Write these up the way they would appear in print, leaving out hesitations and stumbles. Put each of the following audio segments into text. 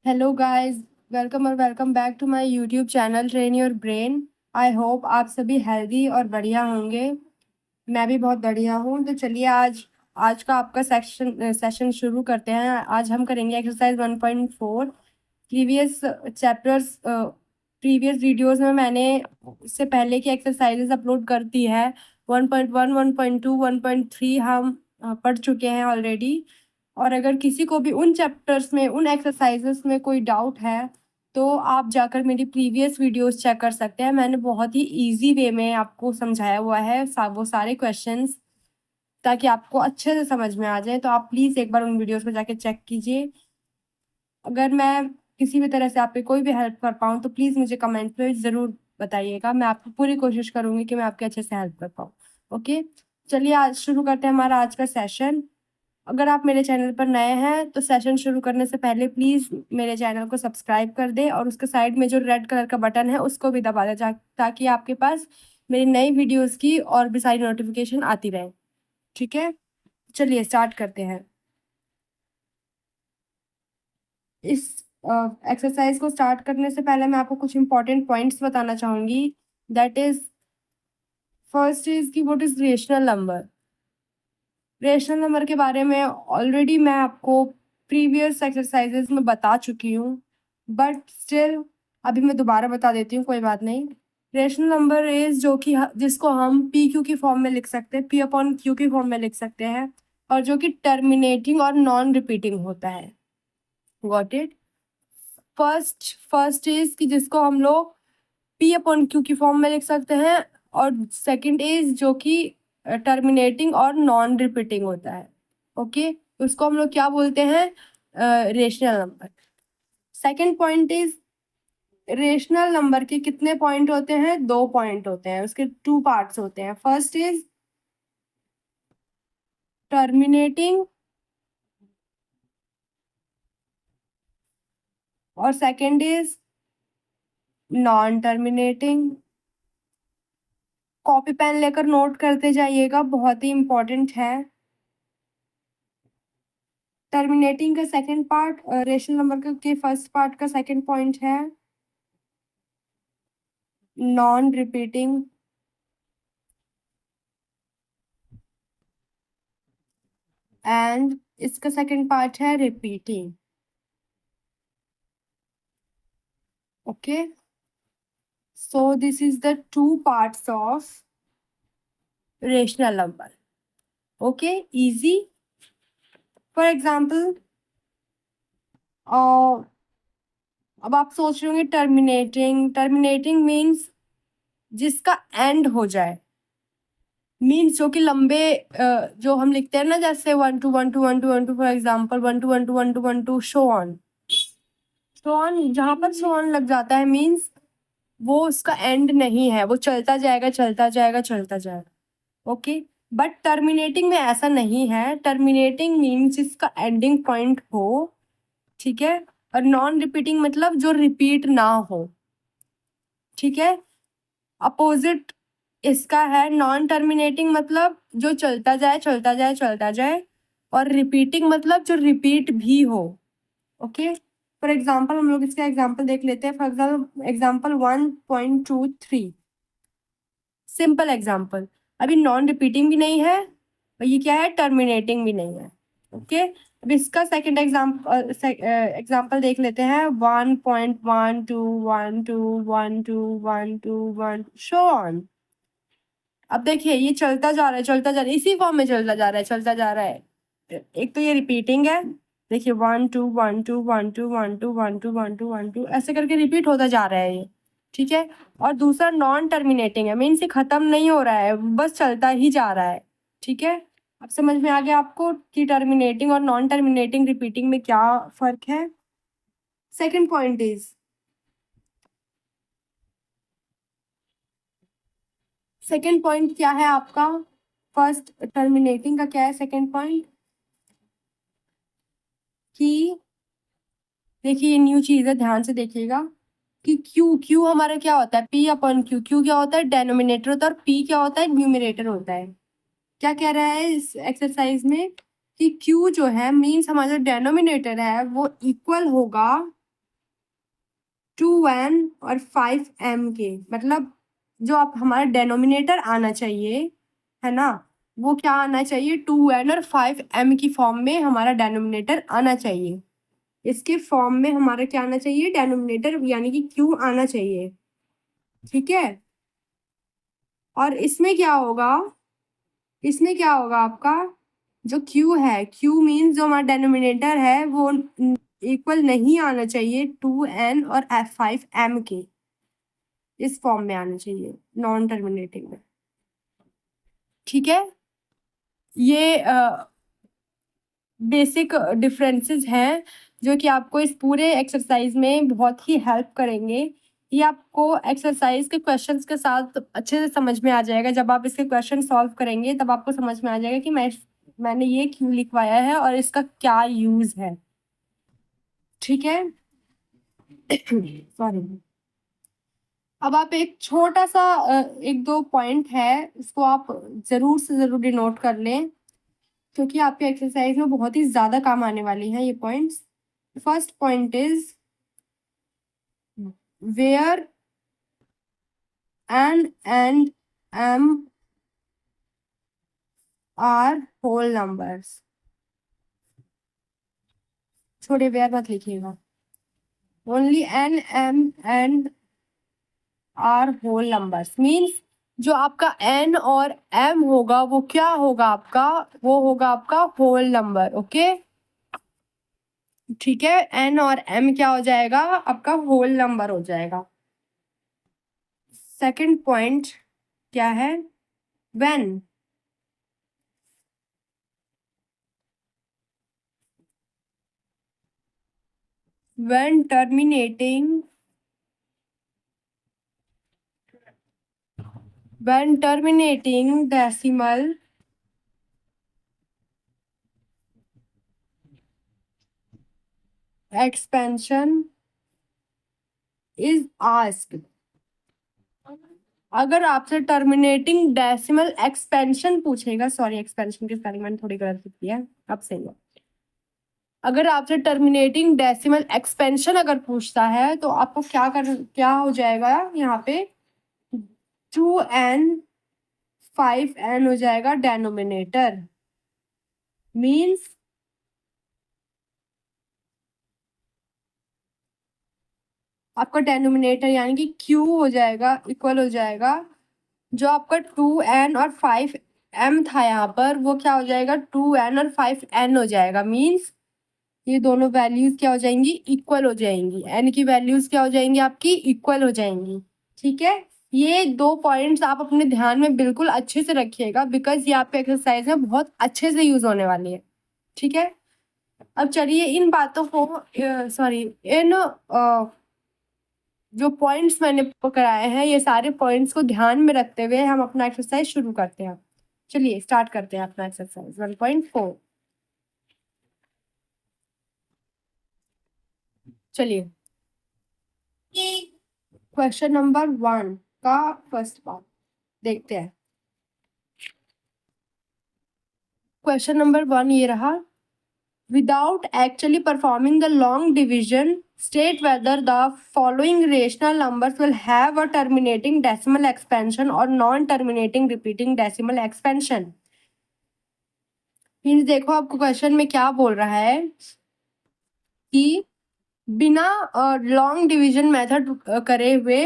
Hello guys, welcome और welcome back to my YouTube channel train your brain. I hope आप सभी healthy और बढ़िया होंगे। मैं भी बहुत बढ़िया हूँ। तो चलिए आज आज का आपका सेशन शुरू करते हैं। आज हम करेंगे exercise 1.4। Previous chapters previous videos में मैंने इससे पहले की एक्सरसाइजेज अपलोड कर दी है। 1.1, 1.2, 1.3 हम पढ़ चुके हैं ऑलरेडी। और अगर किसी को भी उन चैप्टर्स में उन एक्सरसाइजेस में कोई डाउट है तो आप जाकर मेरी प्रीवियस वीडियोस चेक कर सकते हैं। मैंने बहुत ही इजी वे में आपको समझाया हुआ है वो सारे क्वेश्चंस, ताकि आपको अच्छे से समझ में आ जाए। तो आप प्लीज़ एक बार उन वीडियोस को जाके चेक कीजिए। अगर मैं किसी भी तरह से आपकी कोई भी हेल्प कर पाऊँ तो प्लीज़ मुझे कमेंट में ज़रूर बताइएगा। मैं आपको पूरी कोशिश करूँगी कि मैं आपके अच्छे से हेल्प कर पाऊँ। ओके, चलिए आज शुरू करते हैं हमारा आज का सेशन। अगर आप मेरे चैनल पर नए हैं तो सेशन शुरू करने से पहले प्लीज़ मेरे चैनल को सब्सक्राइब कर दें और उसके साइड में जो रेड कलर का बटन है उसको भी दबा दें, ताकि आपके पास मेरी नई वीडियोस की और भी सारी नोटिफिकेशन आती रहे। ठीक है, चलिए स्टार्ट करते हैं। इस एक्सरसाइज को स्टार्ट करने से पहले मैं आपको कुछ इंपॉर्टेंट पॉइंट्स बताना चाहूँगी। दैट इज, फर्स्ट इज कि what is rational number. Rational number के बारे में ऑलरेडी मैं आपको प्रीवियस एक्सरसाइजेज में बता चुकी हूँ, बट स्टिल अभी मैं दोबारा बता देती हूँ, कोई बात नहीं। रेशनल नंबर इज जो कि जिसको हम पी क्यू की फॉर्म में लिख सकते हैं, पी अपॉन क्यू की फॉर्म में लिख सकते हैं, और जो कि टर्मिनेटिंग और नॉन रिपीटिंग होता है। Got it. फर्स्ट इज कि जिसको हम लोग पी अपॉन क्यू की फॉर्म में लिख सकते हैं, और सेकंड इज जो कि टर्मिनेटिंग और नॉन रिपीटिंग होता है। ओके, उसको हम लोग क्या बोलते हैं? Rational number. Second point is, rational number के कितने पॉइंट होते हैं? 2 पॉइंट होते हैं। उसके 2 पार्ट्स होते हैं। फर्स्ट इज टर्मिनेटिंग और second is non terminating. Copy pen लेकर नोट करते जाइएगा, बहुत ही इंपॉर्टेंट है। टर्मिनेटिंग का सेकंड पार्ट, रेशनल नंबर के फर्स्ट पार्ट का सेकंड पॉइंट है नॉन रिपीटिंग, एंड इसका सेकंड पार्ट है repeating. Okay, so this is the 2 parts of rational number. Okay, easy. For example, अब आप सोच रहे होंगे टर्मिनेटिंग। टर्मिनेटिंग मीन्स जिसका एंड हो जाए, मीन्स जो कि लंबे जो हम लिखते हैं ना, जैसे 1 2 1 2 1 2 1 2, फॉर एग्जाम्पल 1 2 1 2 1 2 1 2 शो ऑन, जहां पर शो ऑन लग जाता है मीन्स वो उसका एंड नहीं है, वो चलता जाएगा चलता जाएगा चलता जाएगा। ओके, बट टर्मिनेटिंग में ऐसा नहीं है। टर्मिनेटिंग मीन्स इसका एंडिंग पॉइंट हो, ठीक है। और नॉन रिपीटिंग मतलब जो रिपीट ना हो, ठीक है। अपोजिट इसका है नॉन टर्मिनेटिंग, मतलब जो चलता जाए चलता जाए चलता जाए, और रिपीटिंग मतलब जो रिपीट भी हो। ओके, फॉर एग्जाम्पल हम लोग इसका एग्जाम्पल देख लेते हैं। For example 1.23, simple example. अभी नॉन रिपीटिंग भी नहीं है और ये क्या है, टर्मिनेटिंग भी नहीं है। ओके, अब इसका सेकेंड एग्जाम्पल देख लेते हैं। 1.12 1 2 1 2 1 2 1 2 शो ऑन। अब देखिए ये चलता जा रहा है चलता जा रहा है, इसी फॉर्म में चलता जा रहा है चलता जा रहा है। एक तो ये रिपीटिंग है, देखिए 1 2 1 2 1 2 1 2 1 2 1 2 ऐसे करके रिपीट होता जा रहा है ये, ठीक है। और दूसरा नॉन टर्मिनेटिंग है, मीन्स ये खत्म नहीं हो रहा है, बस चलता ही जा रहा है, ठीक है। अब समझ में आ गया आपको कि टर्मिनेटिंग और नॉन टर्मिनेटिंग रिपीटिंग में क्या फर्क है। Second point is, second point क्या है आपका? फर्स्ट टर्मिनेटिंग का क्या है सेकेंड पॉइंट? कि देखिए ये न्यू चीज है, ध्यान से देखिएगा कि क्यू क्यू हमारा क्या होता है, पी अपॉन क्यू। क्यू क्या होता है? डेनोमिनेटर होता है, और पी क्या होता है? न्यूमिनेटर होता है। क्या कह रहा है इस एक्सरसाइज में कि क्यू जो है मीन्स हमारा जो डेनोमिनेटर है वो इक्वल होगा 2n और 5m के, मतलब जो आप हमारा डेनोमिनेटर आना चाहिए है ना, वो क्या आना चाहिए, 2n और 5m की फॉर्म में हमारा डेनोमिनेटर आना चाहिए। इसके फॉर्म में हमारा क्या आना चाहिए, डेनोमिनेटर यानी कि q आना चाहिए। ठीक है, और इसमें क्या होगा आपका जो q है, q मीन्स जो हमारा डेनोमिनेटर है वो इक्वल नहीं आना चाहिए 2n और 5m के, इस फॉर्म में आना चाहिए, नॉन टर्मिनेटिंग में। ठीक है, ये बेसिक डिफरेंसेस हैं जो कि आपको इस पूरे एक्सरसाइज में बहुत ही हेल्प करेंगे। ये आपको एक्सरसाइज के क्वेश्चंस के साथ अच्छे से समझ में आ जाएगा। जब आप इसके क्वेश्चन सॉल्व करेंगे तब आपको समझ में आ जाएगा कि मैंने ये क्यों लिखवाया है और इसका क्या यूज है। ठीक है सॉरी। अब आप एक छोटा सा एक दो पॉइंट है, इसको आप जरूर से जरूर नोट कर लें, क्योंकि आपके एक्सरसाइज में बहुत ही ज्यादा काम आने वाली हैं ये points. First point is where n and m are whole numbers. छोटे वेयर मत लिखिएगा, only n m and are whole numbers means जो आपका n और m होगा वो क्या होगा आपका, वो होगा आपका होल नंबर। ओके ठीक है, n और m क्या हो जाएगा, आपका होल नंबर हो जाएगा। सेकंड पॉइंट क्या है, when terminating decimal expansion is asked। अगर आपसे टर्मिनेटिंग डेसिमल एक्सपेंशन पूछेगा, सॉरी एक्सपेंशन की स्पेलिंग मैंने थोड़ी गलत लिखी है, अब सही है। अगर आपसे टर्मिनेटिंग डेसिमल एक्सपेंशन अगर पूछता है तो आपको क्या हो जाएगा यहाँ पे, 2n 5n हो जाएगा डेनोमिनेटर, मीन्स आपका डेनोमिनेटर यानी कि q हो जाएगा, इक्वल हो जाएगा जो आपका 2n और 5m था यहाँ पर, वो क्या हो जाएगा 2n और 5n हो जाएगा। मीन्स ये दोनों वैल्यूज क्या हो जाएंगी, इक्वल हो जाएंगी, n की वैल्यूज क्या हो जाएंगी आपकी, इक्वल हो जाएंगी। ठीक है, ये दो पॉइंट्स आप अपने ध्यान में बिल्कुल अच्छे से रखिएगा, बिकॉज ये आपके एक्सरसाइज में बहुत अच्छे से यूज होने वाली है। ठीक है, अब चलिए इन बातों को सॉरी इन जो पॉइंट्स मैंने पकड़ाए हैं, ये सारे पॉइंट्स को ध्यान में रखते हुए हम अपना एक्सरसाइज शुरू करते हैं। चलिए स्टार्ट करते हैं अपना एक्सरसाइज 1.4। चलिए क्वेश्चन नंबर 1 का फर्स्ट पार्ट देखते हैं। क्वेश्चन नंबर 1 ये रहा, without actually performing the long division state whether the following rational numbers will have a terminating decimal expansion or non-terminating repeating decimal expansion। Means देखो आपको question में क्या बोल रहा है कि बिना लॉन्ग डिवीजन मेथड करे हुए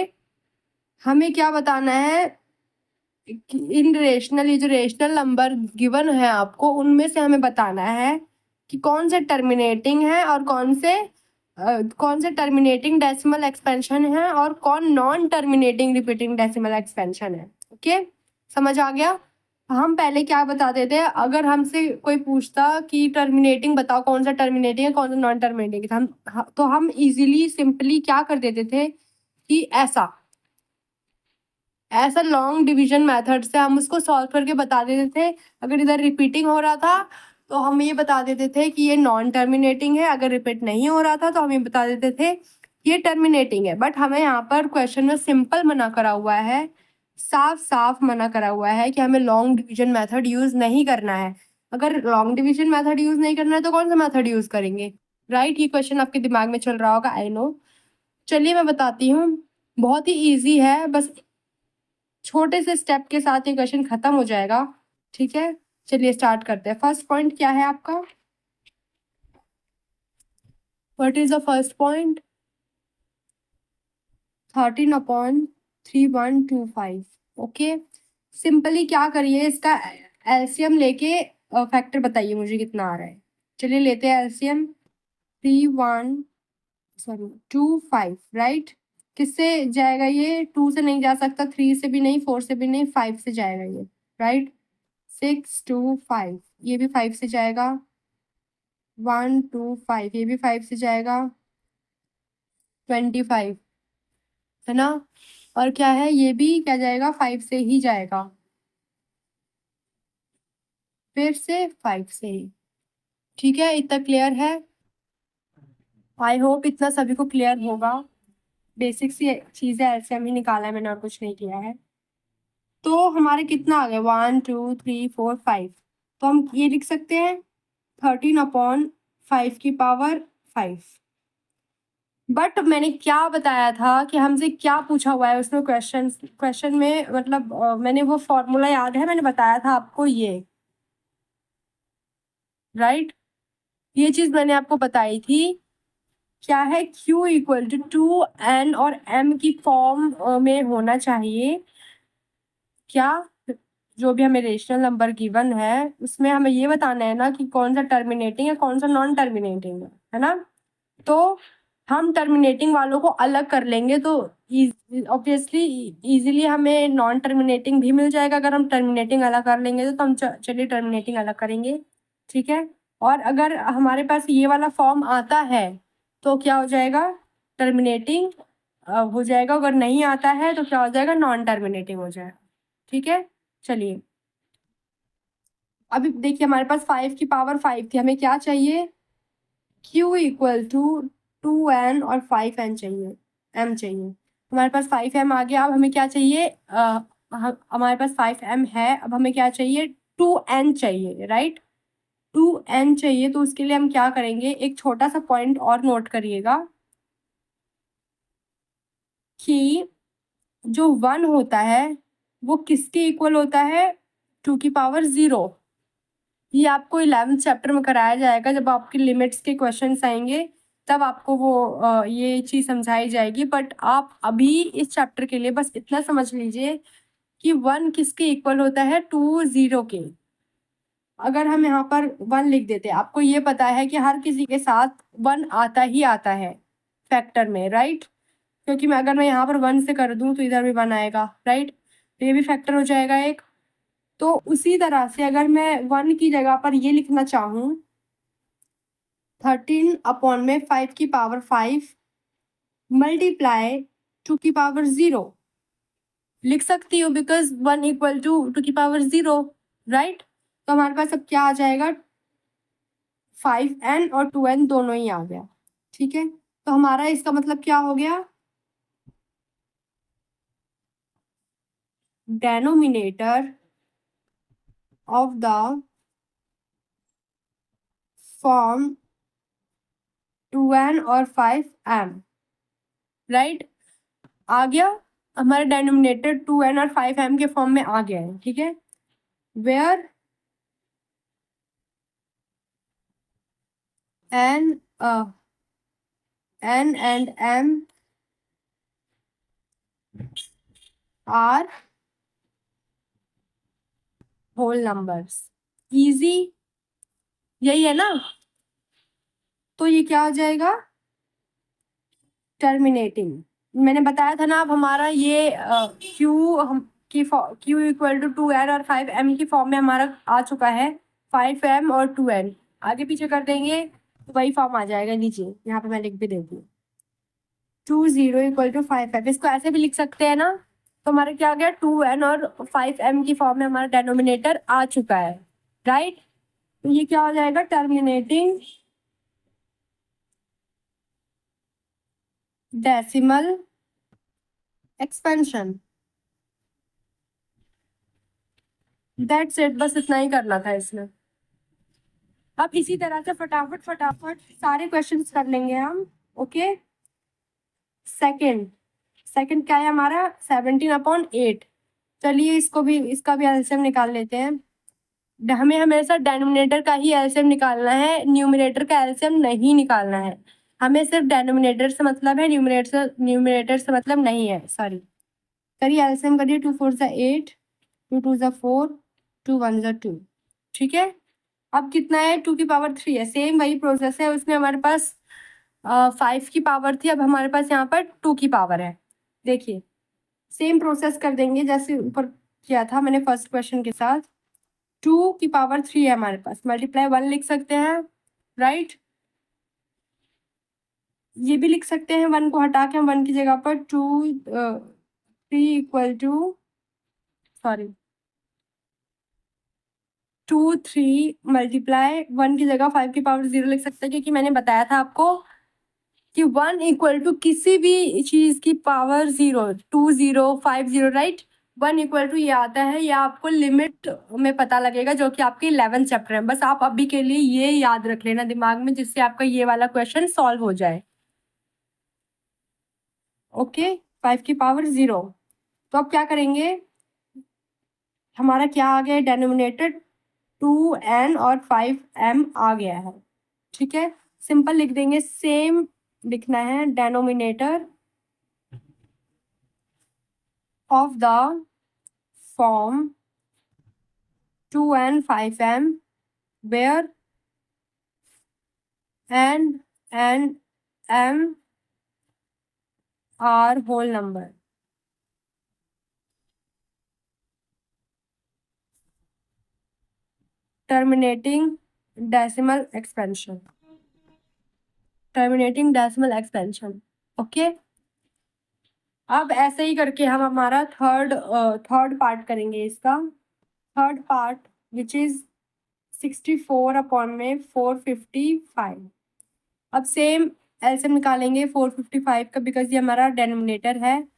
हमें क्या बताना है कि इन रेशनल, ये जो रेशनल नंबर गिवन है आपको, उनमें से हमें बताना है कि कौन से टर्मिनेटिंग है और कौन से टर्मिनेटिंग डेसिमल एक्सपेंशन है और कौन non terminating repeating decimal expansion है। ओके समझ आ गया। हम पहले क्या बताते थे, अगर हमसे कोई पूछता कि टर्मिनेटिंग बताओ, कौन सा टर्मिनेटिंग है कौन सा नॉन टर्मिनेटिंग है, तो हम इजीली सिंपली क्या कर देते थे कि ऐसा लॉन्ग डिवीजन मेथड से हम उसको सॉल्व करके बता देते थे। अगर इधर रिपीटिंग हो रहा था तो हम ये बता देते थे कि ये नॉन टर्मिनेटिंग है, अगर रिपीट नहीं हो रहा था तो हम ये बता देते थे ये टर्मिनेटिंग है। बट हमें यहाँ पर क्वेश्चन में सिंपल मना करा हुआ है, साफ साफ मना करा हुआ है कि हमें लॉन्ग डिवीजन मेथड यूज नहीं करना है। अगर लॉन्ग डिवीजन मेथड यूज नहीं करना है तो कौन सा मेथड यूज करेंगे, राइट। ये क्वेश्चन आपके दिमाग में चल रहा होगा, आई नो। चलिए मैं बताती हूँ, बहुत ही ईज़ी है, बस छोटे से स्टेप के साथ ये क्वेश्चन खत्म हो जाएगा, ठीक है? चलिए स्टार्ट करते हैं। फर्स्ट पॉइंट क्या है आपका? What is the first point? 13/3125। Okay, simply क्या करिए, इसका एलसीएम लेके फैक्टर बताइए मुझे कितना आ रहा है। चलिए लेते हैं एलसीएम। 3125, राइट? किससे जाएगा ये? 2 से नहीं जा सकता, 3 से भी नहीं, 4 से भी नहीं, 5 से जाएगा ये, राइट? 625, ये भी 5 से जाएगा। 125, ये भी 5 से जाएगा। 25, है ना? और क्या है, ये भी क्या जाएगा? 5 से ही जाएगा, फिर से 5 से ही। ठीक है, इतना क्लियर है? आई होप इतना सभी को क्लियर होगा। बेसिक सी चीज़ें ऐसे हम ही निकाला है मैंने, और कुछ नहीं किया है। तो हमारे कितना आ गया? 1 2 3 4 5। तो हम ये लिख सकते हैं 13/5 बट मैंने क्या बताया था कि हमसे क्या पूछा हुआ है उसमें, क्वेश्चन में मतलब मैंने वो फॉर्मूला याद है, मैंने बताया था आपको ये, राइट? ये चीज़ मैंने आपको बताई थी। क्या है? Q इक्वल टू 2n और m की फॉर्म में होना चाहिए। क्या? जो भी हमें रेशनल नंबर गिवन है उसमें हमें ये बताना है ना कि कौन सा टर्मिनेटिंग है, कौन सा नॉन टर्मिनेटिंग है ना? तो हम टर्मिनेटिंग वालों को अलग कर लेंगे, तो ऑब्वियसली इजीली हमें नॉन टर्मिनेटिंग भी मिल जाएगा। अगर हम टर्मिनेटिंग अलग कर लेंगे तो हम चलिए टर्मिनेटिंग अलग करेंगे, ठीक है? और अगर हमारे पास ये वाला फॉर्म आता है तो क्या हो जाएगा? टर्मिनेटिंग हो जाएगा। अगर नहीं आता है तो क्या हो जाएगा? नॉन टर्मिनेटिंग हो जाएगा, ठीक है? चलिए अभी देखिए, हमारे पास 5 की पावर 5 थी, हमें क्या चाहिए? Q इक्वल टू 2n और 5n चाहिए, m चाहिए। हमारे पास 5m आ गया। अब हमें क्या चाहिए? हमारे पास 5m है, अब हमें क्या चाहिए? 2n चाहिए, राइट? 2n चाहिए, तो उसके लिए हम क्या करेंगे? एक छोटा सा पॉइंट और नोट करिएगा कि जो 1 होता है वो किसके इक्वल होता है? 2 की पावर 0। ये आपको 11th चैप्टर में कराया जाएगा, जब आपके लिमिट्स के क्वेश्चंस आएंगे तब आपको वो ये चीज़ समझाई जाएगी। बट आप अभी इस चैप्टर के लिए बस इतना समझ लीजिए कि 1 किसके इक्वल होता है? 2 0 के। अगर हम यहाँ पर 1 लिख देते, आपको ये पता है कि हर किसी के साथ 1 आता ही आता है फैक्टर में, राइट? क्योंकि मैं यहाँ पर 1 से कर दूँ तो इधर भी 1 आएगा, राइट? तो ये भी फैक्टर हो जाएगा एक। तो उसी तरह से अगर मैं 1 की जगह पर ये लिखना चाहूँ, 13/5 मल्टीप्लाई 2 की पावर 0 लिख सकती हूँ, बिकॉज 1 इक्वल टू 2 की पावर 0, राइट? तो हमारे पास अब क्या आ जाएगा? 5n और 2n दोनों ही आ गया, ठीक है? तो हमारा इसका मतलब क्या हो गया? Denominator of the form 2n और 5m, राइट? आ गया। हमारा डेनोमिनेटर 2n और 5m के फॉर्म में आ गया है, ठीक है? Where n and m are whole numbers। Easy, यही है ना? तो ये क्या हो जाएगा? टर्मिनेटिंग। मैंने बताया था ना, अब हमारा ये Q इक्वल टू 2n और 5m की फॉर्म में हमारा आ चुका है। 5m और 2n आगे पीछे कर देंगे तो वही फॉर्म आ जाएगा। नीचे यहाँ पे मैं लिख भी देती हूँ, 2 0 इक्वल टू 5m। इसको ऐसे भी लिख सकते हैं ना? तो हमारा क्या आ गया? 2n और 5m की फॉर्म में हमारा डेनोमिनेटर आ चुका है, राइट? तो ये क्या हो जाएगा? Terminating decimal expansion. That's it, बस इतना ही करना था इसमें। अब इसी तरह से फटाफट फटाफट सारे क्वेश्चंस कर लेंगे हम, ओके? सेकंड सेकंड क्या है हमारा 17/8। चलिए इसका भी एलसीएम निकाल लेते हैं। हमें हमेशा डेनोमिनेटर का ही एलसीएम निकालना है, न्यूमरेटर का एलसीएम नहीं निकालना है। हमें सिर्फ डेनोमिनेटर से मतलब है, न्यूमरेटर से मतलब नहीं है, सॉरी। करिए एलसीएम करिए, 2 4 ज़ा 8, 2 2 ज़ा 4, 2 1 ज़ा 2। ठीक है, अब कितना है 2 की पावर 3 है, सेम वही प्रोसेस है। उसमें हमारे पास 5 की पावर थी, अब हमारे पास यहाँ पर 2 की पावर है। देखिए सेम प्रोसेस कर देंगे जैसे ऊपर किया था मैंने फर्स्ट क्वेश्चन के साथ। 2 की पावर 3 है हमारे पास, मल्टीप्लाई 1 लिख सकते हैं, राइट। ये भी लिख सकते हैं, 1 को हटा के हम 1 की जगह पर 2 3 इक्वल टू सॉरी 2 3 मल्टीप्लाई 1 की जगह 5 की पावर 0 लिख सकते हैं, क्योंकि मैंने बताया था आपको कि 1 इक्वल टू किसी भी चीज की पावर 0, 2 0 5 0, राइट। 1 इक्वल टू ये आता है, ये आपको लिमिट में पता लगेगा, जो कि आपके 11 चैप्टर है। बस आप अभी के लिए ये याद रख लेना दिमाग में, जिससे आपका ये वाला क्वेश्चन सॉल्व हो जाए। ओके, 5 की पावर 0। तो अब क्या करेंगे, हमारा क्या आ गया डेनोमिनेटर 2n और 5m आ गया है। ठीक है, सिंपल लिख देंगे, सेम लिखना है, denominator of the form 2n 5m where n and m are whole number. Terminating decimal expansion. Terminating decimal expansion. Okay, अब ऐसे ही करके हम हमारा थर्ड पार्ट करेंगे इसका। Third part which is 64/455। अब सेम एलसीएम निकालेंगे 455 का, बिकॉज ये हमारा डेनोमिनेटर है।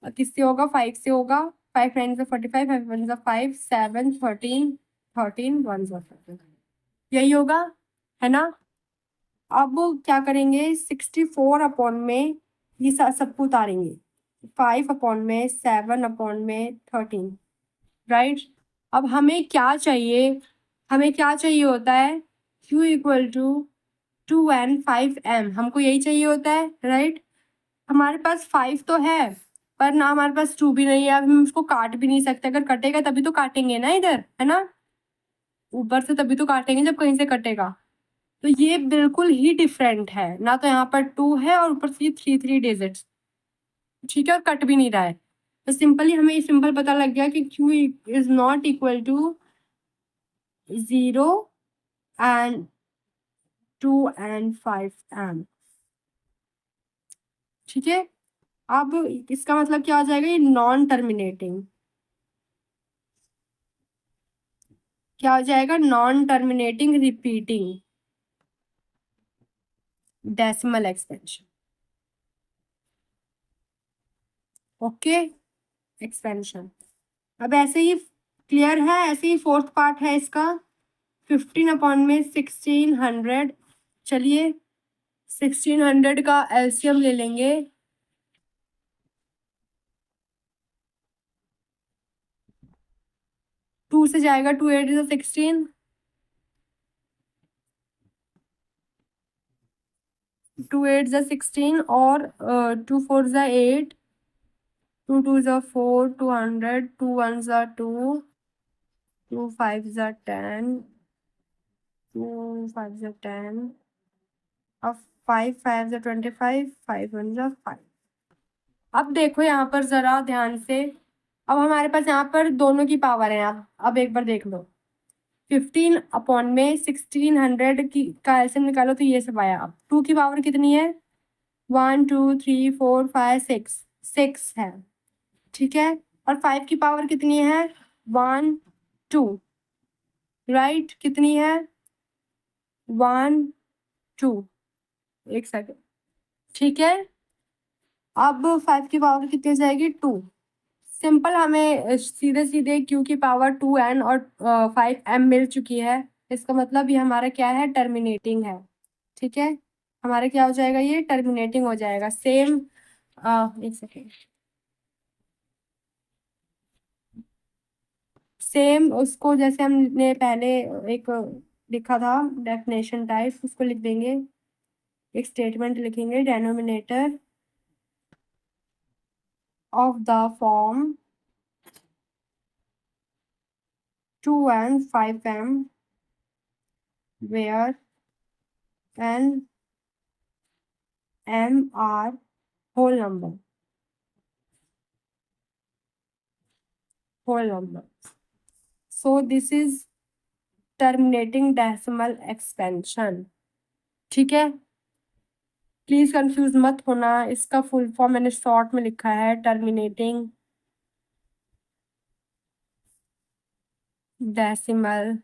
किससे होगा, 5 से होगा। 5 9 ज़ा 45, 5 1 ज़ा 5, 7 13 13 1 ज़ा 7, यही होगा, है ना। अब क्या करेंगे, 64 में ये सबको उतारेंगे, 5 में 7 में 13, राइट। अब हमें क्या चाहिए, हमें क्या चाहिए होता है, q equal to 2n 5m, हमको यही चाहिए होता है, राइट। हमारे पास 5 तो है, पर ना हमारे पास 2 भी नहीं है। अब हम उसको काट भी नहीं सकते, अगर कटेगा तभी तो काटेंगे ना, इधर है ना, ऊपर से तभी तो काटेंगे जब कहीं से कटेगा। तो ये बिल्कुल ही डिफरेंट है ना, तो यहाँ पर 2 है और ऊपर से 3 डिजिट्स, ठीक है, और कट भी नहीं रहा है। तो सिंपली हमें ये सिंपल पता लग गया कि q is not equal to 0 and 2 and 5m। ठीक है, अब इसका मतलब क्या हो जाएगा, ये नॉन टर्मिनेटिंग, क्या हो जाएगा, non terminating repeating decimal expansion. Okay, expansion. अब ऐसे ही क्लियर है, ऐसे ही फोर्थ पार्ट है इसका, 15/1600। चलिए 1600 का एलसीएम ले लेंगे। 2 से जाएगा, 2 8 ज़ा 16, 2 8 ज़ा 16 और 2 4 ज़ा 8, 2 2 ज़ा 4, 200, 2 1 ज़ा 2, 2 5 ज़ा 10, 2 5 ज़ा 10, अब 5 5 ज़ा 25, 5 1 ज़ा 5। अब देखो यहाँ पर जरा ध्यान से, अब हमारे पास यहाँ पर दोनों की पावर है। अब एक बार देख लो, 15 में 1600 की का एलसीएम निकालो तो ये सब आया। अब 2 की पावर कितनी है, 1 2 3 4 5 6, 6 है, ठीक है। और 5 की पावर कितनी है, 1 2, राइट, कितनी है, 1 2, एक सेकेंड, ठीक है। अब 5 की पावर कितनी हो जाएगी, 2। सिंपल, हमें सीधे सीधे q की पावर 2n और 5m मिल चुकी है। इसका मतलब ये हमारा क्या है, टर्मिनेटिंग है, ठीक है। हमारा क्या हो जाएगा, ये टर्मिनेटिंग हो जाएगा। सेम एक सेकेंड। सेम उसको जैसे हमने पहले एक लिखा था डेफिनेशन टाइप, उसको लिख देंगे। एक स्टेटमेंट लिखेंगे, denominator of the form 2 and 5m where n m are whole number, so this is terminating decimal expansion। ठीक है, प्लीज कंफ्यूज मत होना, इसका फुल फॉर्म मैंने शॉर्ट में लिखा है, टर्मिनेटिंग डेसिमल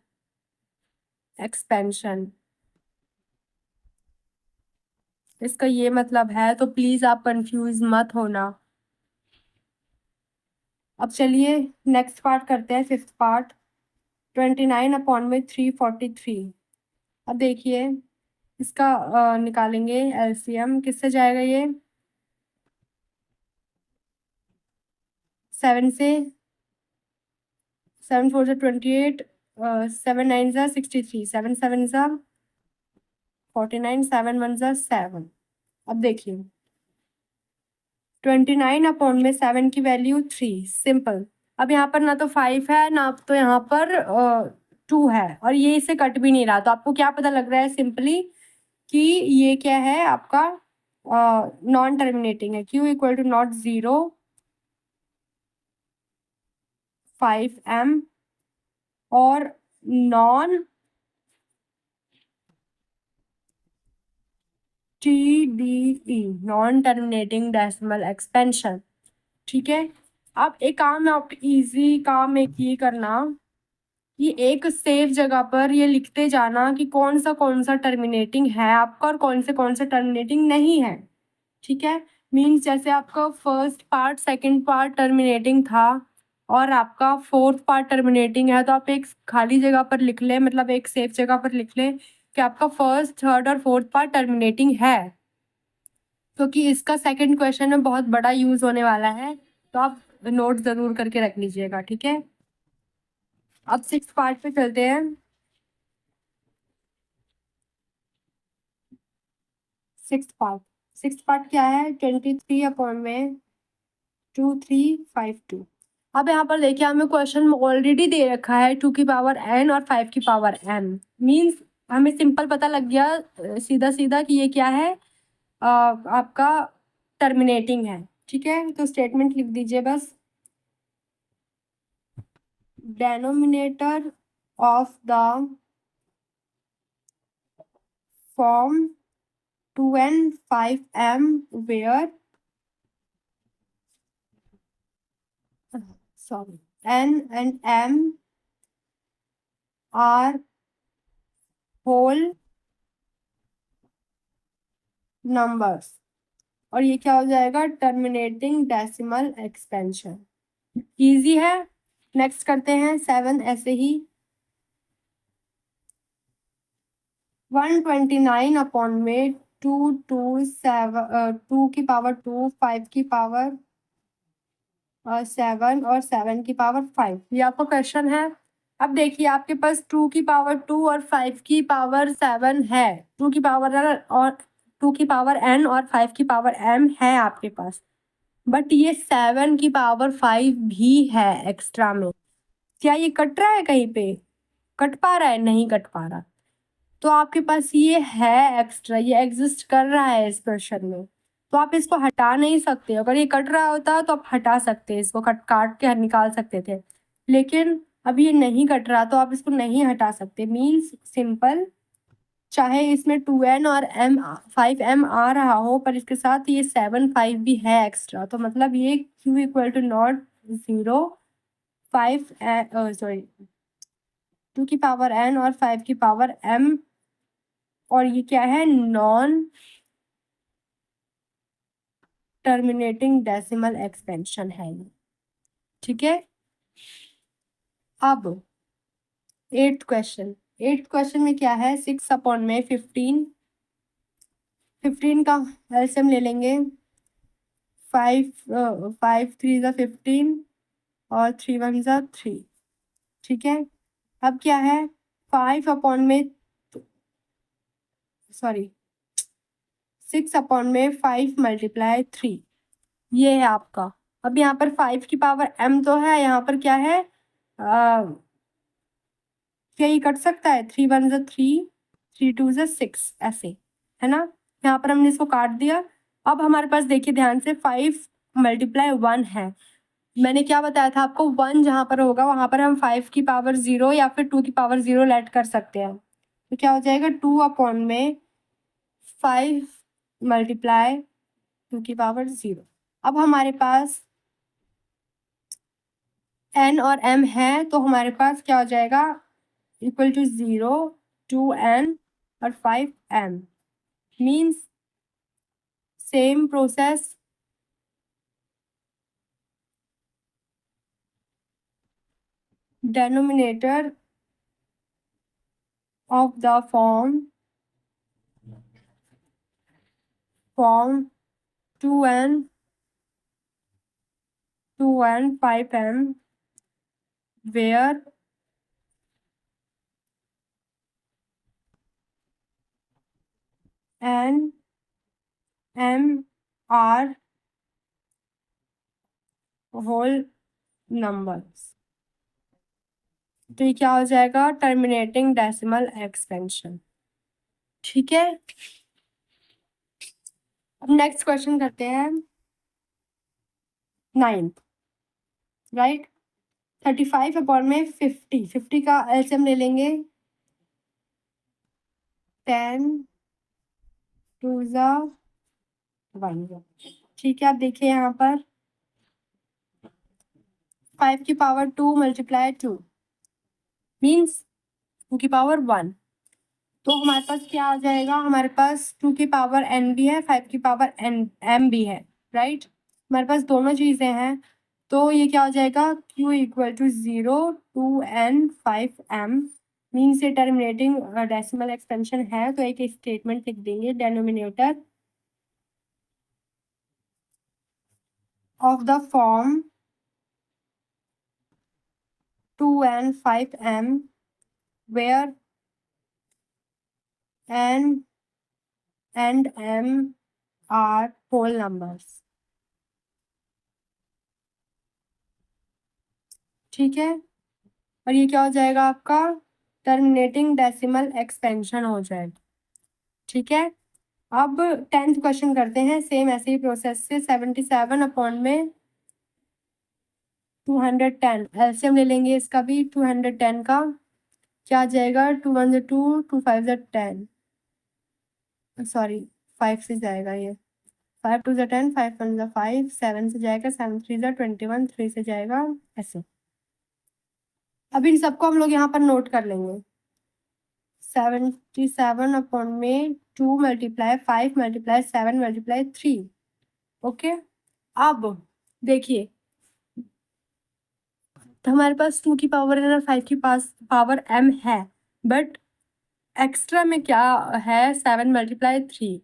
एक्सपेंशन। इसका ये मतलब है, तो प्लीज आप कंफ्यूज मत होना। अब चलिए नेक्स्ट पार्ट करते हैं, फिफ्थ पार्ट। 29/343। अब देखिए इसका निकालेंगे एलसीएम, किससे जाएगा ये? 7 से। 7 4 28, 7 9 63, 7 7 49, 7 1 7। अब देखिए 29/7 की वैल्यू 3, सिंपल। अब यहाँ पर ना तो 5 है ना तो यहाँ पर 2 है, और ये इसे कट भी नहीं रहा, तो आपको क्या पता लग रहा है सिंपली कि ये क्या है आपका नॉन टर्मिनेटिंग है। Q equal to not 0 5m और non TDE, non terminating decimal expansion. ठीक है, अब एक काम है आप इजी काम एक ये करना कि एक सेफ जगह पर ये लिखते जाना कि कौन सा टर्मिनेटिंग है आपका और कौन सा टर्मिनेटिंग नहीं है। ठीक है, मीन्स जैसे आपका first part second part terminating था और आपका फोर्थ पार्ट टर्मिनेटिंग है, तो आप एक खाली जगह पर लिख लें, मतलब एक सेफ जगह पर लिख लें कि आपका फर्स्ट थर्ड और फोर्थ पार्ट टर्मिनेटिंग है, क्योंकि इसका सेकंड क्वेश्चन में बहुत बड़ा यूज होने वाला है, तो आप नोट जरूर करके रख लीजिएगा। ठीक है, अब सिक्स पार्ट पे चलते हैं। सिक्स पार्ट क्या है? 23/2 352। अब यहाँ पर देखिए हमें क्वेश्चन ऑलरेडी दे रखा है 2 की पावर n और 5 की पावर m, मीन्स हमें सिंपल पता लग गया सीधा सीधा कि ये क्या है आपका टर्मिनेटिंग है। ठीक है, तो स्टेटमेंट लिख दीजिए बस, denominator of the form 2 and 5m where n and m are whole numbers, और ये क्या हो जाएगा? Terminating decimal expansion. इजी है। नेक्स्ट करते हैं 7, ऐसे ही 129 2 2 7 2 की पावर 2 5 की पावर 7 और 7 की पावर 5, ये आपका क्वेश्चन है। अब देखिए आपके पास 2 की पावर 2 और 5 की पावर 7 है, 2 की पावर और 2 की पावर n और 5 की पावर m है आपके पास, बट ये 7 की पावर 5 भी है एक्स्ट्रा में। क्या ये कट रहा है? कहीं पे कट पा रहा है? नहीं कट पा रहा, तो आपके पास ये है एक्स्ट्रा, ये एग्जिस्ट कर रहा है इस क्वेश्चन में, तो आप इसको हटा नहीं सकते। अगर ये कट रहा होता तो आप हटा सकते, इसको काट के निकाल सकते थे, लेकिन अब ये नहीं कट रहा तो आप इसको नहीं हटा सकते। मीन्स सिंपल, चाहे इसमें 2n और m 5m आ रहा हो, पर इसके साथ ये 7 5 भी है एक्स्ट्रा, तो मतलब ये q equal to not 0 5 sorry 2 की पावर n और 5 की पावर m, और ये क्या है? नॉन टर्मिनेटिंग डेसिमल एक्सपेंशन है ये। ठीक है, अब एट्थ क्वेश्चन में क्या है? 6/15 15 का एलसीएम ले लेंगे, 5 3 ज़ा 15 और 3 1 ज़ा 3। ठीक है, अब क्या है 5 अपॉन में सॉरी 6 अपॉन में 5 मल्टीप्लाई 3, ये है आपका। अब यहाँ पर 5 की पावर m तो है, यहाँ पर क्या है क्या ये कट सकता है 3 1 ज़ा 3 3 2 ज़ा 6 ऐसे, है ना। यहाँ पर हमने इसको काट दिया। अब हमारे पास देखिए ध्यान से 5 मल्टीप्लाई 1 है। मैंने क्या बताया था आपको, 1 जहाँ पर होगा वहाँ पर हम 5 की पावर 0 या फिर 2 की पावर 0 ऐड कर सकते हैं। तो क्या हो जाएगा 2 अपॉन में 5 मल्टीप्लाई 2 की पावर 0। अब हमारे पास n और m है, तो हमारे पास क्या हो जाएगा इक्वल टू 0 2n और 5m means same process denominator of the form 2n 5m where n m are whole numbers। तो ये क्या हो जाएगा टर्मिनेटिंग डेसिमल एक्सपेंशन। ठीक है, अब नेक्स्ट क्वेश्चन करते हैं 9th, राइट। 35 अपॉन में 50 का एलसीएम ले लेंगे 10 2 ज़ा 1। ठीक है, अब देखिए यहाँ पर 5 की पावर 2 मल्टीप्लाई 2 मीन्स 2 की पावर 1। तो हमारे पास क्या आ जाएगा, हमारे पास 2 की पावर n भी है 5 की पावर n m भी है, राइट। हमारे पास दोनों चीज़ें हैं, तो ये क्या हो जाएगा q equal to 0 2n 5m means ये टर्मिनेटिंग डेसिमल एक्सपेंशन है। तो एक स्टेटमेंट लिख देंगे denominator of the form 2n 5m where n and m are whole numbers। ठीक है, और ये क्या हो जाएगा आपका टर्मिनेटिंग डेसिमल एक्सपेंशन हो जाएगा। ठीक है, अब 10th क्वेश्चन करते हैं सेम ऐसे ही प्रोसेस से। 77 अपॉन में 210 एलसीएम ले लेंगे इसका भी 210 का। क्या आ जाएगा 2 1 ज़ा 2 2 5 ज़ा 10 सॉरी 5 से जाएगा ये 5 2 ज़ा 10 5 1 ज़ा 5 7 से जाएगा 7 3 ज़ा 21 3 से जाएगा ऐसे। अब इन सबको हम लोग यहाँ पर नोट कर लेंगे। 77 अपॉन में 2 मल्टीप्लाई 5 मल्टीप्लाई 7 मल्टीप्लाई 3। ओके, अब देखिए तो हमारे पास 2 की पावर है और 5 की पावर m है, बट एक्स्ट्रा में क्या है 7 मल्टीप्लाई 3,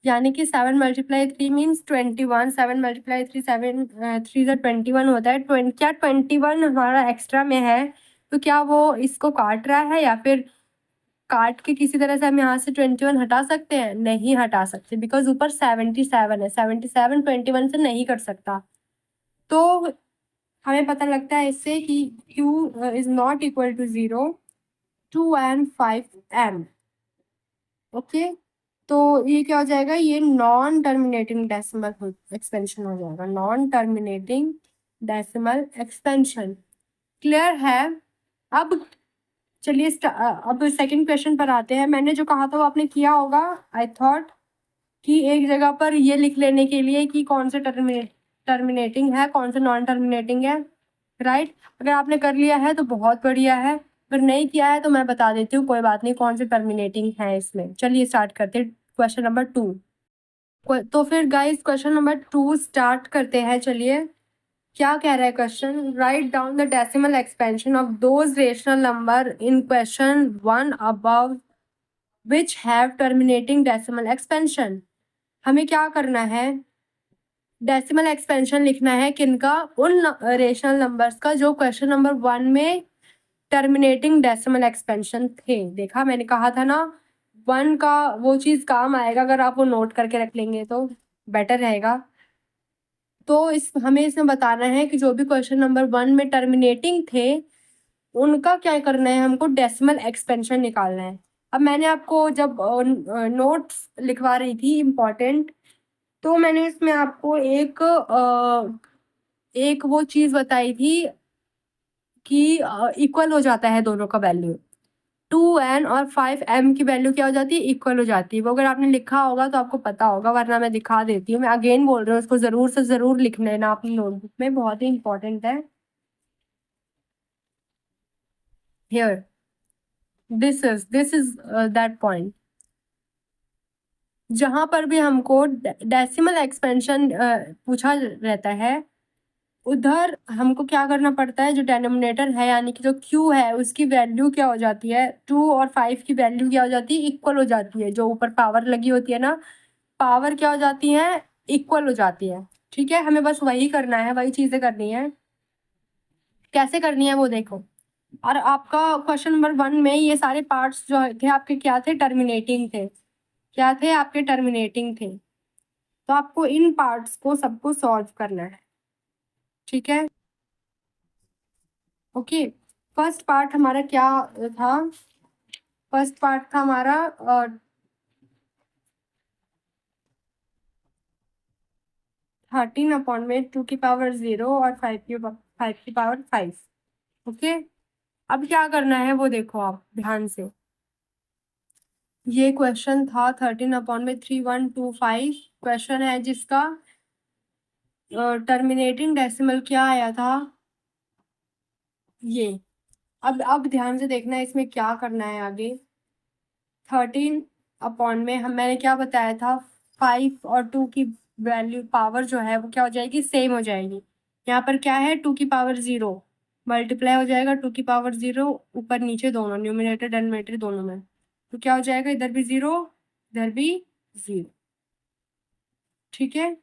यानी कि 7 मल्टीप्लाई 3 मीन्स 21। 7 मल्टीप्लाई 3 7 3 ज़ा 21 होता है। क्या 21 हमारा एक्स्ट्रा में है, तो क्या वो इसको काट रहा है या फिर काट के किसी तरह से हम यहाँ से 21 हटा सकते हैं? नहीं हटा सकते, बिकॉज ऊपर 77 है। 77 21 से नहीं कट सकता। तो हमें पता लगता है इससे कि q is not equal to 0 2n 5m। Okay, तो ये क्या हो जाएगा, ये नॉन टर्मिनेटिंग डेसिमल एक्सपेंशन हो जाएगा। Non terminating decimal expansion clear है। अब चलिए अब सेकंड क्वेश्चन पर आते हैं। मैंने जो कहा था वो आपने किया होगा आई थॉट कि एक जगह पर ये लिख लेने के लिए कि कौन सा टर्मिनेटिंग है कौन सा नॉन टर्मिनेटिंग है, राइट। अगर आपने कर लिया है तो बहुत बढ़िया है, अगर नहीं किया है तो मैं बता देती हूँ, कोई बात नहीं कौन से टर्मिनेटिंग है इसमें। चलिए स्टार्ट करते हैं क्वेश्चन नंबर 2। तो फिर गाइस क्वेश्चन नंबर 2 स्टार्ट करते हैं। चलिए क्या कह रहा है question, write down the decimal expansion of those rational number in question 1 above which have terminating decimal expansion. हमें क्या करना है, डेसिमल एक्सपेंशन लिखना है किनका, उन रेशनल नंबर्स का जो क्वेश्चन नंबर 1 में टर्मिनेटिंग डेसिमल एक्सपेंशन थे। देखा, मैंने कहा था ना 1 का वो चीज़ काम आएगा, अगर आप वो नोट करके रख लेंगे तो बेटर रहेगा। तो हमें इसमें बताना है कि जो भी क्वेश्चन नंबर 1 में टर्मिनेटिंग थे उनका क्या करना है, हमको डेसिमल एक्सपेंशन निकालना है। अब मैंने आपको जब नोट्स लिखवा रही थी इम्पोर्टेंट, तो मैंने इसमें आपको एक वो चीज़ बताई थी कि इक्वल हो जाता है दोनों का वैल्यू, 2n और 5m की वैल्यू क्या हो जाती है, इक्वल हो जाती है। वो अगर आपने लिखा होगा तो आपको पता होगा, वरना मैं दिखा देती हूँ। मैं अगेन बोल रही हूँ, उसको ज़रूर से ज़रूर लिख लेना अपनी नोटबुक में, बहुत ही इंपॉर्टेंट है। Here this is that point. जहां पर भी हमको डेसिमल एक्सपेंशन पूछा रहता है, उधर हमको क्या करना पड़ता है, जो डेनोमिनेटर है यानी कि जो q है उसकी वैल्यू क्या हो जाती है, 2 और 5 की वैल्यू क्या हो जाती है, इक्वल हो जाती है। जो ऊपर पावर लगी होती है ना, पावर क्या हो जाती है, इक्वल हो जाती है। ठीक है, हमें बस वही करना है, वही चीजें करनी है। कैसे करनी है वो देखो। और आपका क्वेश्चन नंबर 1 में ये सारे पार्ट्स जो थे आपके क्या थे, टर्मिनेटिंग थे। क्या थे आपके, टर्मिनेटिंग थे। तो आपको इन पार्ट्स को सबको सॉल्व करना है। ठीक है, ओके। फर्स्ट पार्ट हमारा क्या था, फर्स्ट पार्ट था हमारा 13 अपॉन में 2 की पावर 0 और 5 की पावर 5। ओके, अब क्या करना है वो देखो आप ध्यान से। ये क्वेश्चन था 13 अपॉन में 3125, क्वेश्चन है जिसका टर्मिनेटिंग डेसिमल क्या आया था, ये। अब ध्यान से देखना है इसमें क्या करना है आगे। 13 अपॉन में मैंने क्या बताया था, 5 और 2 की वैल्यू पावर जो है वो क्या हो जाएगी, सेम हो जाएगी। यहाँ पर क्या है, 2 की पावर 0 मल्टीप्लाई हो जाएगा, 2 की पावर 0 ऊपर नीचे दोनों, न्यूमिनेटर डिनोमिनेटर दोनों में। तो क्या हो जाएगा, इधर भी 0 इधर भी 0। ठीक है,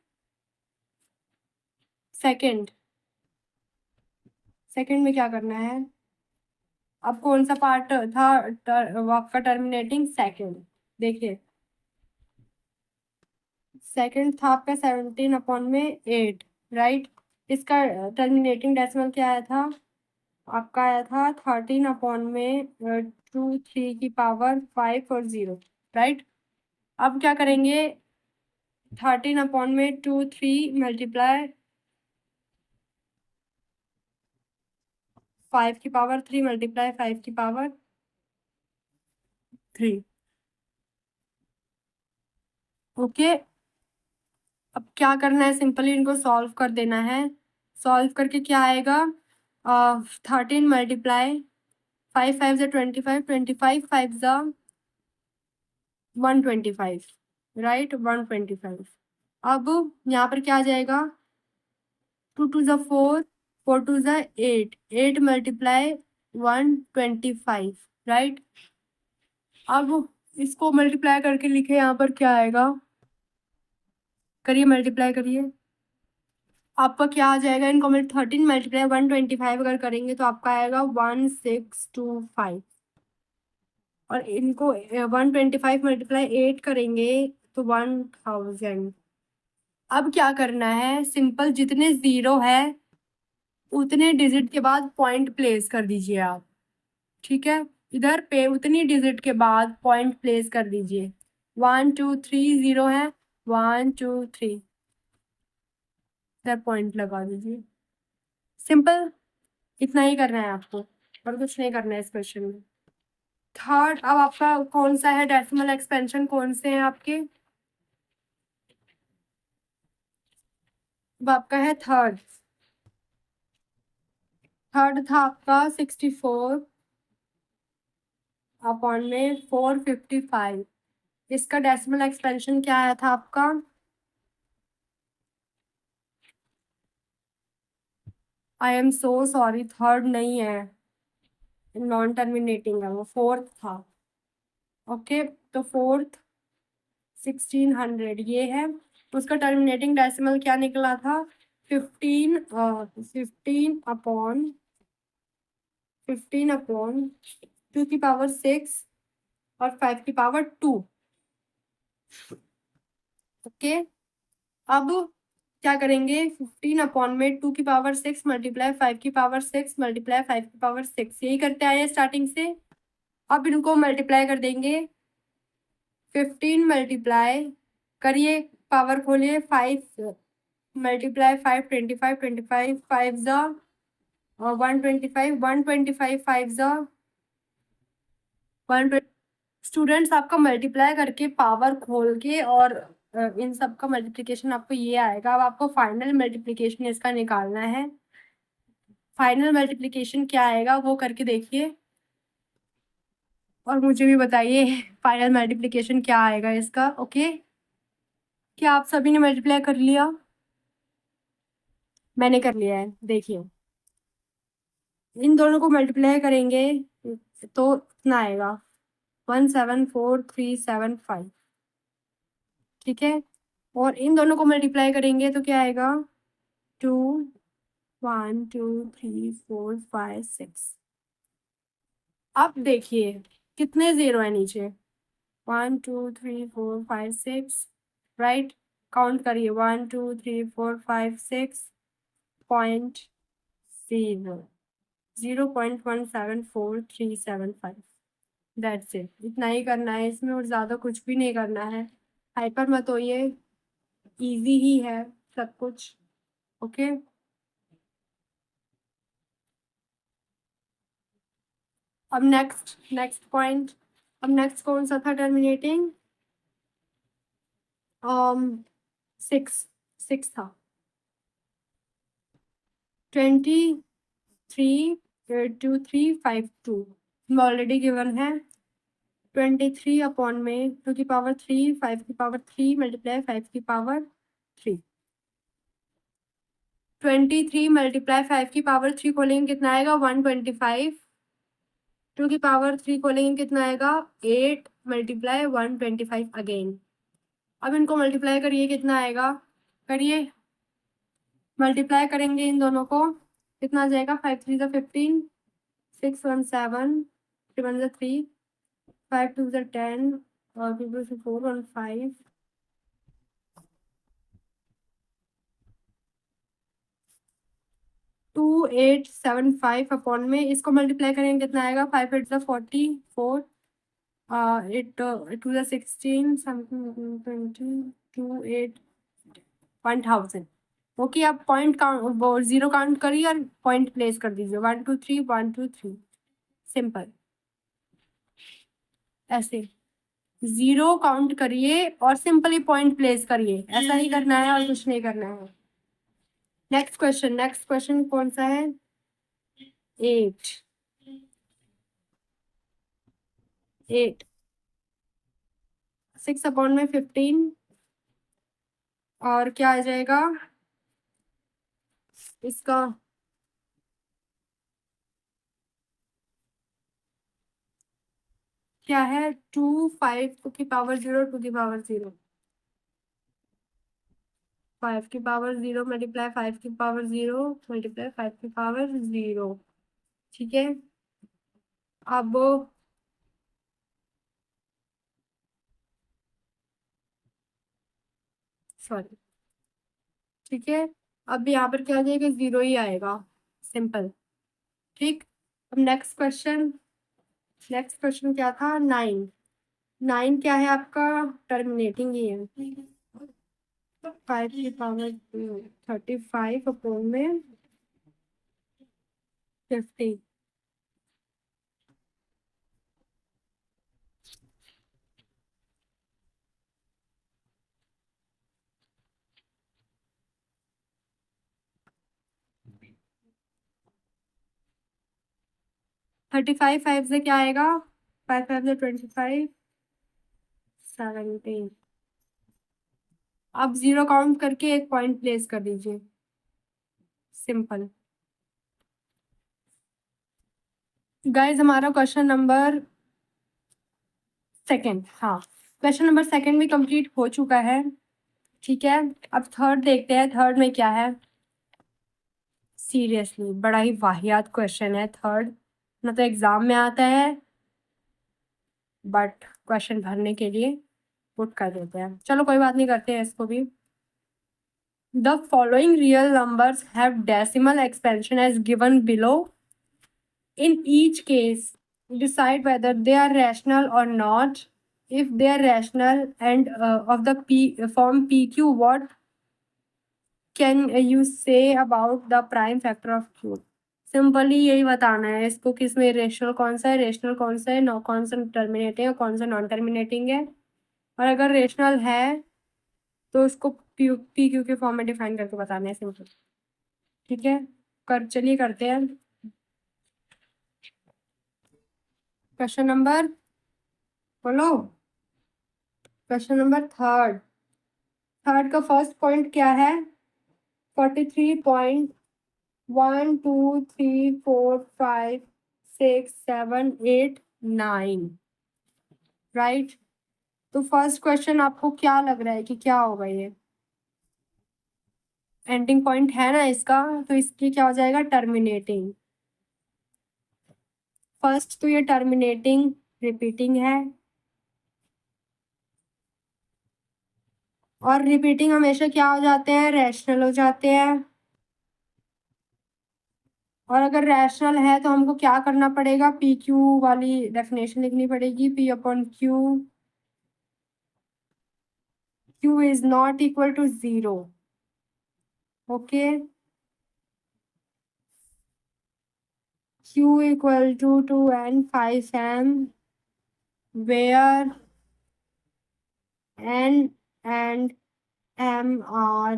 सेकंड सेकंड में क्या करना है, अब कौन सा पार्ट था आपका टर्मिनेटिंग, सेकंड। देखिए, सेकंड था आपका 17 अपॉन में 8, राइट। इसका टर्मिनेटिंग डेसिमल क्या आया था, आपका आया था 13 अपॉन में 2 3 की पावर 5 और 0, राइट। अब क्या करेंगे, 13 अपॉन में 2 3 मल्टीप्लाई 5 की पावर 3 मल्टीप्लाई 5 की पावर 3। ओके, अब क्या करना है, सिंपली इनको सॉल्व कर देना है। सॉल्व करके क्या आएगा, 13 मल्टीप्लाई 5 5 ज़ा 25, 25 5 ज़ा 125, राइट, 125। अब यहाँ पर क्या आ जाएगा, 2 2 ज़ा 4, 4 2 ज़ा 8, 8 मल्टीप्लाई 125, राइट। अब इसको मल्टीप्लाई करके लिखे, यहाँ पर क्या आएगा, करिए मल्टीप्लाई करिए। आपका क्या आ जाएगा, इनको 13 मल्टीप्लाई 125 अगर करेंगे तो आपका आएगा 1625। और इनको 125 मल्टीप्लाई 8 करेंगे तो 1000। अब क्या करना है, सिंपल जितने जीरो है उतने डिजिट के बाद पॉइंट प्लेस कर दीजिए आप। ठीक है, इधर पे उतनी डिजिट के बाद पॉइंट प्लेस कर दीजिए। 1 2 3 0 है, 1 2 3 इधर पॉइंट लगा दीजिए। सिंपल, इतना ही करना है आपको, और कुछ नहीं करना है इस क्वेश्चन में। थर्ड, अब आपका कौन सा है, डेसिमल एक्सपेंशन कौन से हैं आपके, अब आपका है थर्ड। थर्ड था आपका 64 अपॉन में 455। इसका डेसिमल एक्सपेंशन क्या आया था आपका, I am so sorry, third नहीं है, नॉन टर्मिनेटिंग है वो, फोर्थ था। ओके, तो फोर्थ 1600 ये है। उसका टर्मिनेटिंग डेसिमल क्या निकला था? 15 अपॉन 2 की पावर 6 और 5 की पावर 2। ओके, अब क्या करेंगे? 15 अपॉन में 2 की पावर 6 मल्टीप्लाई 5 की पावर 6 मल्टीप्लाई 5 की पावर 6, यही करते आए स्टार्टिंग से। अब इनको मल्टीप्लाई कर देंगे। 15 मल्टीप्लाई करिए, पावर खोलिए, 5 मल्टीप्लाई 5 25, 25 5 ज़ा 125, 125 5 ज़ा 120। स्टूडेंट्स, आपका मल्टीप्लाई करके पावर खोल के और इन सब का मल्टीप्लिकेशन आपको ये आएगा। अब आपको फाइनल मल्टीप्लिकेशन इसका निकालना है। फाइनल मल्टीप्लिकेशन क्या आएगा वो करके देखिए और मुझे भी बताइए फाइनल मल्टीप्लिकेशन क्या आएगा इसका। ओके, क्या आप सभी ने मल्टीप्लाई कर लिया? मैंने कर लिया है। देखिए, इन दोनों को मल्टीप्लाई करेंगे तो कितना आएगा? 174,375। ठीक है, और इन दोनों को मल्टीप्लाई करेंगे तो क्या आएगा? 2 1 2 3 4 5 6। अब देखिए कितने जीरो है नीचे? 1 2 3 4 5 6, राइट? काउंट करिए, 1 2 3 4 5 6 पॉइंट 0.174375। दैट्स इट, इतना ही करना है इसमें और ज़्यादा कुछ भी नहीं करना है। हाइपर मत होइए, इजी ही है सब कुछ। ओके, अब नेक्स्ट पॉइंट। अब नेक्स्ट कौन सा था? टर्मिनेटिंग 6 था। 23 ऑलरेडी गिवन है। 23 अपॉन में 2 की पावर 3 5 की पावर 3 मल्टीप्लाई 5 की पावर 3। 23 मल्टीप्लाई 5 की पावर 3 खोलेंगे कितना आएगा? 125। 2 की पावर 3 खोलेंगे कितना आएगा? 8 मल्टीप्लाई 125 अगेन। अब इनको मल्टीप्लाई करिए, कितना आएगा? करिए, मल्टीप्लाई करेंगे इन दोनों को, कितना आ जाएगा? 5 3 ज़ा 15, 6 1 7, 3 1 ज़ा 3, 5 2 ज़ा 10 और 2 से 4 1 5। 2875 अपॉन में इसको मल्टीप्लाई करेंगे कितना आएगा? 5 8 ज़ा 44, 8 2 ज़ा 16, 20, 2 8 1000। ओके, आप पॉइंट काउंट, जीरो काउंट करिए और पॉइंट प्लेस कर दीजिए। 1 2 3 1 2 3, सिंपल। ऐसे जीरो काउंट करिए और सिंपली पॉइंट प्लेस करिए, ऐसा ही करना है और कुछ नहीं करना है। नेक्स्ट क्वेश्चन कौन सा है? 8 6 अपॉन में 15 और क्या आ जाएगा इसका? क्या है? 2 5 की पावर 0 2 की पावर 0, 5 की पावर 0 मल्टीप्लाई 5 की पावर 0 मल्टीप्लाई 5 की पावर 0। ठीक है, अब सॉरी, ठीक है, अब यहाँ पर क्या आ जाएगा? 0 ही आएगा, सिंपल। ठीक, अब नेक्स्ट क्वेश्चन क्या था? 9 क्या है आपका? टर्मिनेटिंग ही है। 5 की पावर 35 अपॉन में 50। थर्टी फाइव 5 से क्या आएगा? 5 5 से 25, 17। अब जीरो काउंट करके एक पॉइंट प्लेस कर दीजिए, सिंपल। गाइज, हमारा क्वेश्चन नंबर सेकंड, हाँ, क्वेश्चन नंबर सेकंड भी कंप्लीट हो चुका है। ठीक है, अब थर्ड देखते हैं, थर्ड में क्या है। सीरियसली बड़ा ही वाहियात क्वेश्चन है थर्ड, ना तो एग्जाम में आता है, बट क्वेश्चन भरने के लिए पुट कर देते हैं। चलो कोई बात नहीं, करते हैं इसको भी। The following real numbers have decimal expansion as given below. In each case, decide whether they are rational or not. If they are rational and of the form PQ, what can you say about the prime factor of Q? Simply यही बताना है इसको कि इसमें rational कौन सा है, rational कौन सा है, कौन सा टर्मिनेटिंग है, कौन सा नॉन टर्मिनेटिंग है। और अगर रेशनल है तो उसको पी क्यू के फॉर्म में डिफाइन करके बताना है, सिंपल। ठीक है, चलिए करते हैं क्वेश्चन नंबर, बोलो, क्वेश्चन नंबर थर्ड। थर्ड का फर्स्ट पॉइंट क्या है? 43.1 2 3 4 5 6 7 8 9, राइट। तो फर्स्ट क्वेश्चन आपको क्या लग रहा है कि क्या होगा? ये एंडिंग पॉइंट है ना इसका, तो इसकी क्या हो जाएगा? टर्मिनेटिंग। फर्स्ट तो ये टर्मिनेटिंग रिपीटिंग है, और रिपीटिंग हमेशा क्या हो जाते हैं? रैशनल हो जाते हैं। और अगर रैशनल है तो हमको क्या करना पड़ेगा? पी क्यू वाली डेफिनेशन लिखनी पड़ेगी, p upon q, q is not equal to 0। Okay, q equal to 2n5m, where n and m are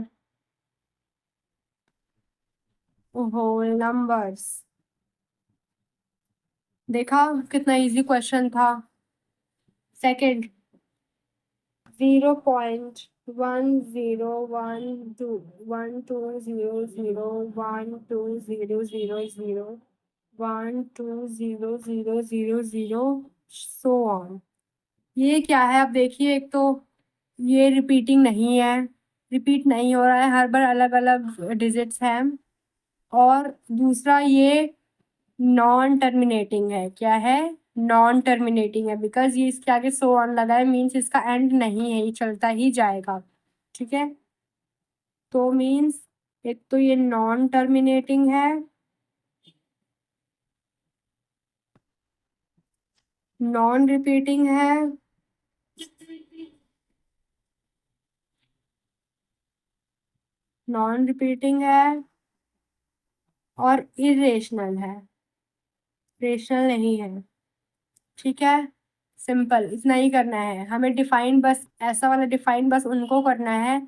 whole numbers। देखा कितना इजी क्वेश्चन था। Second, 0.101200120000 so on. ये क्या है? अब देखिए, एक तो ये रिपीटिंग नहीं है, रिपीट नहीं हो रहा है, हर बार अलग अलग डिजिट्स हैं। और दूसरा ये नॉन टर्मिनेटिंग है। क्या है? नॉन टर्मिनेटिंग है, बिकॉज ये इसके आगे सो ऑन लगा है, मीन्स इसका एंड नहीं है, ये चलता ही जाएगा। ठीक है, तो मीन्स एक तो ये नॉन टर्मिनेटिंग है, नॉन रिपीटिंग है, नॉन रिपीटिंग है, और इरेशनल है, रेशनल नहीं है। ठीक है, सिंपल इतना ही करना है हमें। डिफाइन बस ऐसा वाला डिफाइन बस उनको करना है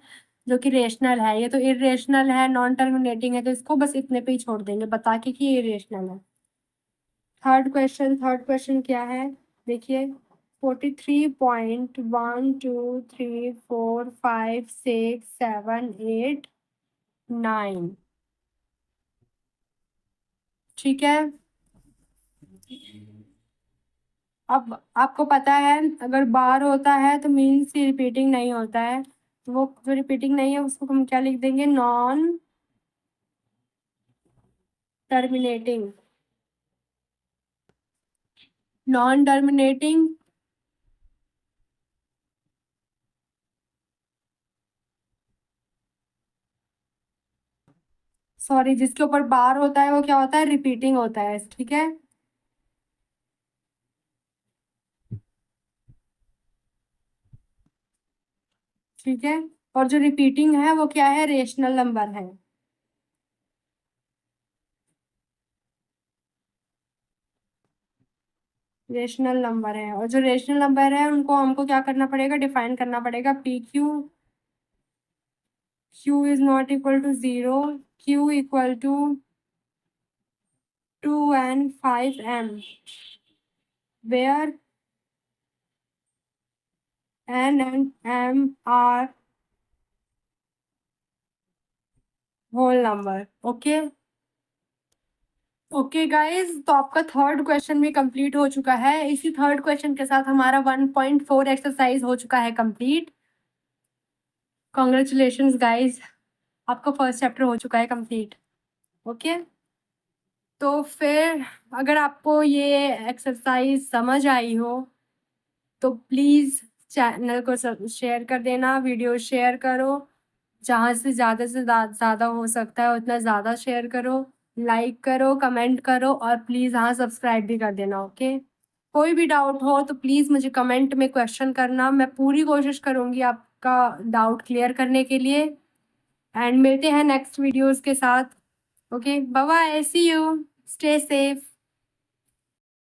जो कि रेशनल है। ये तो इरेशनल है, नॉन टर्मिनेटिंग है, तो इसको बस इतने पे ही छोड़ देंगे बता के कि ये इरेशनल है। थर्ड क्वेश्चन क्या है? देखिए, 43.1 2 3 4 5 6 7 8 9। ठीक है, अब आपको पता है अगर बार होता है तो मीन्स की रिपीटिंग नहीं होता है, तो वो जो रिपीटिंग नहीं है उसको हम क्या लिख देंगे? Non terminating. Non terminating sorry, जिसके ऊपर बार होता है वो क्या होता है? रिपीटिंग होता है। ठीक है, ठीक है, और जो रिपीटिंग है वो क्या है? रेशनल नंबर है। रेशनल नंबर है, और जो रेशनल नंबर है उनको हमको क्या करना पड़ेगा? डिफाइन करना पड़ेगा। P q, q is not equal to 0, q equal to 2n5m, where n and m are whole number। Okay, okay guys, तो आपका थर्ड क्वेश्चन भी कंप्लीट हो चुका है। इसी थर्ड क्वेश्चन के साथ हमारा 1.4 एक्सरसाइज हो चुका है कंप्लीट। कॉन्ग्रेचुलेशंस गाइस, आपका फर्स्ट चैप्टर हो चुका है कंप्लीट। ओके, तो फिर अगर आपको ये एक्सरसाइज समझ आई हो तो प्लीज़ चैनल को शेयर कर देना, वीडियो शेयर करो, जहाँ से ज़्यादा हो सकता है उतना ज़्यादा शेयर करो, लाइक करो, कमेंट करो और प्लीज़ हाँ सब्सक्राइब भी कर देना। ओके, कोई भी डाउट हो तो प्लीज़ मुझे कमेंट में क्वेश्चन करना, मैं पूरी कोशिश करूँगी आपका डाउट क्लियर करने के लिए। एंड मिलते हैं नेक्स्ट वीडियोज़ के साथ। Okay, bye bye, see you, stay safe.